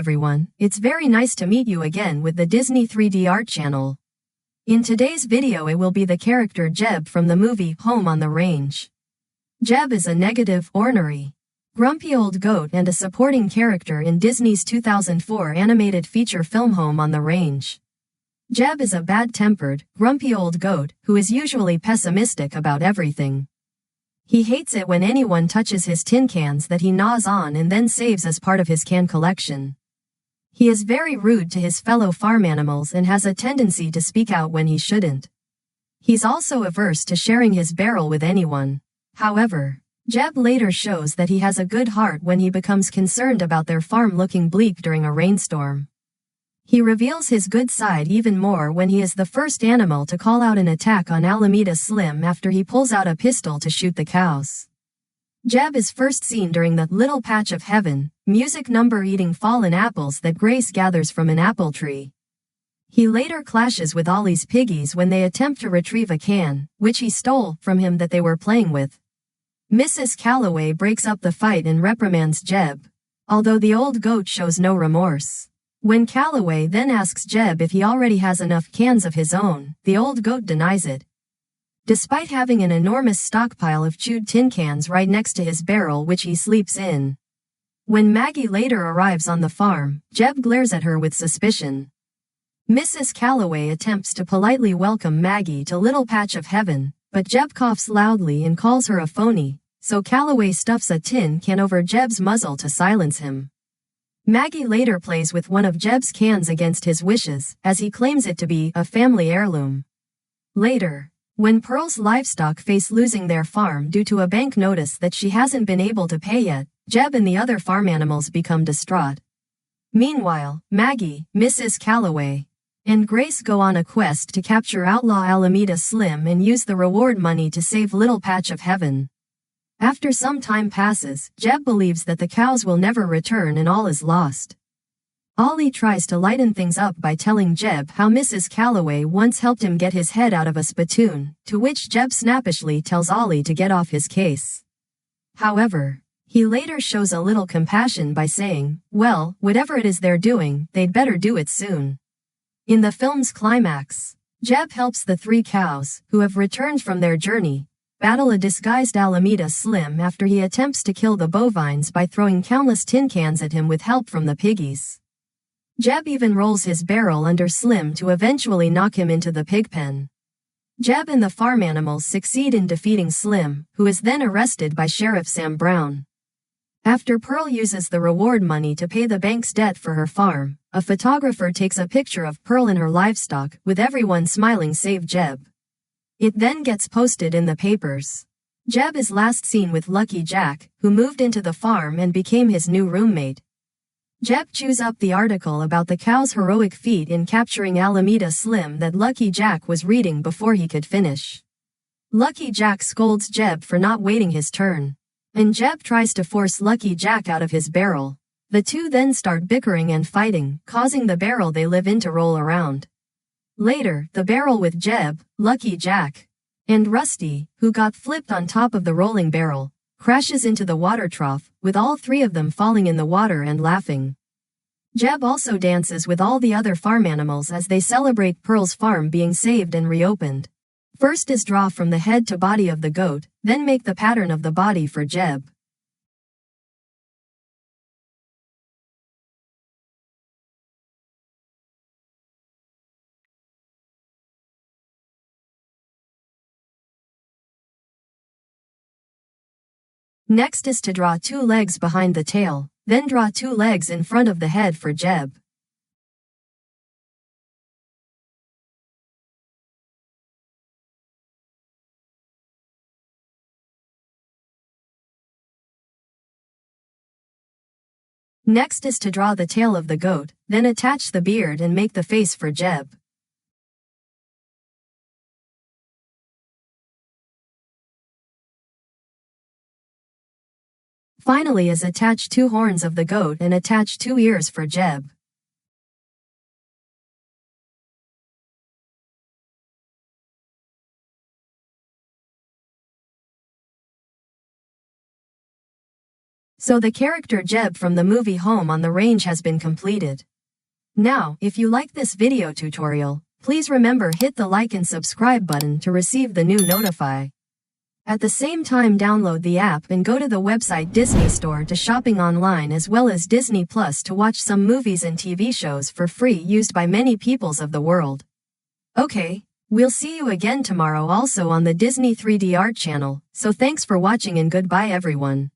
everyone, it's very nice to meet you again with the Disney 3D Art channel. In today's video it will be the character Jeb from the movie Home on the Range. Jeb is a negative, ornery, grumpy old goat and a supporting character in Disney's 2004 animated feature film Home on the Range. Jeb is a bad-tempered, grumpy old goat who is usually pessimistic about everything. He hates it when anyone touches his tin cans that he gnaws on and then saves as part of his can collection. He is very rude to his fellow farm animals and has a tendency to speak out when he shouldn't. He's also averse to sharing his barrel with anyone. However, Jeb later shows that he has a good heart when he becomes concerned about their farm looking bleak during a rainstorm. He reveals his good side even more when he is the first animal to call out an attack on Alameda Slim after he pulls out a pistol to shoot the cows. Jeb is first seen during the Little Patch of Heaven music number eating fallen apples that Grace gathers from an apple tree. He later clashes with Ollie's piggies when they attempt to retrieve a can, which he stole from him that they were playing with. Mrs. Calloway breaks up the fight and reprimands Jeb, although the old goat shows no remorse. When Calloway then asks Jeb if he already has enough cans of his own, the old goat denies it. Despite having an enormous stockpile of chewed tin cans right next to his barrel which he sleeps in. When Maggie later arrives on the farm, Jeb glares at her with suspicion. Mrs. Calloway attempts to politely welcome Maggie to Little Patch of Heaven, but Jeb coughs loudly and calls her a phony, so Calloway stuffs a tin can over Jeb's muzzle to silence him. Maggie later plays with one of Jeb's cans against his wishes, as he claims it to be a family heirloom. Later, when Pearl's livestock face losing their farm due to a bank notice that she hasn't been able to pay yet, Jeb and the other farm animals become distraught. Meanwhile, Maggie, Mrs. Calloway, and Grace go on a quest to capture outlaw Alameda Slim and use the reward money to save Little Patch of Heaven. After some time passes, Jeb believes that the cows will never return and all is lost. Ollie tries to lighten things up by telling Jeb how Mrs. Calloway once helped him get his head out of a spittoon, to which Jeb snappishly tells Ollie to get off his case. However, he later shows a little compassion by saying, well, whatever it is they're doing, they'd better do it soon. In the film's climax, Jeb helps the three cows, who have returned from their journey, battle a disguised Alameda Slim after he attempts to kill the bovines by throwing countless tin cans at him with help from the piggies. Jeb even rolls his barrel under Slim to eventually knock him into the pig pen. Jeb and the farm animals succeed in defeating Slim, who is then arrested by Sheriff Sam Brown. After Pearl uses the reward money to pay the bank's debt for her farm, a photographer takes a picture of Pearl and her livestock, with everyone smiling save Jeb. It then gets posted in the papers. Jeb is last seen with Lucky Jack, who moved into the farm and became his new roommate. Jeb chews up the article about the cow's heroic feat in capturing Alameda Slim that Lucky Jack was reading before he could finish. Lucky Jack scolds Jeb for not waiting his turn, and Jeb tries to force Lucky Jack out of his barrel. The two then start bickering and fighting, causing the barrel they live in to roll around. Later, the barrel with Jeb, Lucky Jack, and Rusty, who got flipped on top of the rolling barrel, crashes into the water trough, with all three of them falling in the water and laughing. Jeb also dances with all the other farm animals as they celebrate Pearl's farm being saved and reopened. First is draw from the head to body of the goat, then make the pattern of the body for Jeb. Next is to draw two legs behind the tail, then draw two legs in front of the head for Jeb. Next is to draw the tail of the goat, then attach the beard and make the face for Jeb. Finally is attach two horns of the goat and attach two ears for Jeb. So the character Jeb from the movie Home on the Range has been completed. Now, if you like this video tutorial, please remember hit the like and subscribe button to receive the new notify. At the same time, download the app and go to the website DisneyStore to shopping online, as well as Disney Plus to watch some movies and TV shows for free used by many peoples of the world. Okay, we'll see you again tomorrow also on the Disney 3D Art channel, so thanks for watching and goodbye everyone.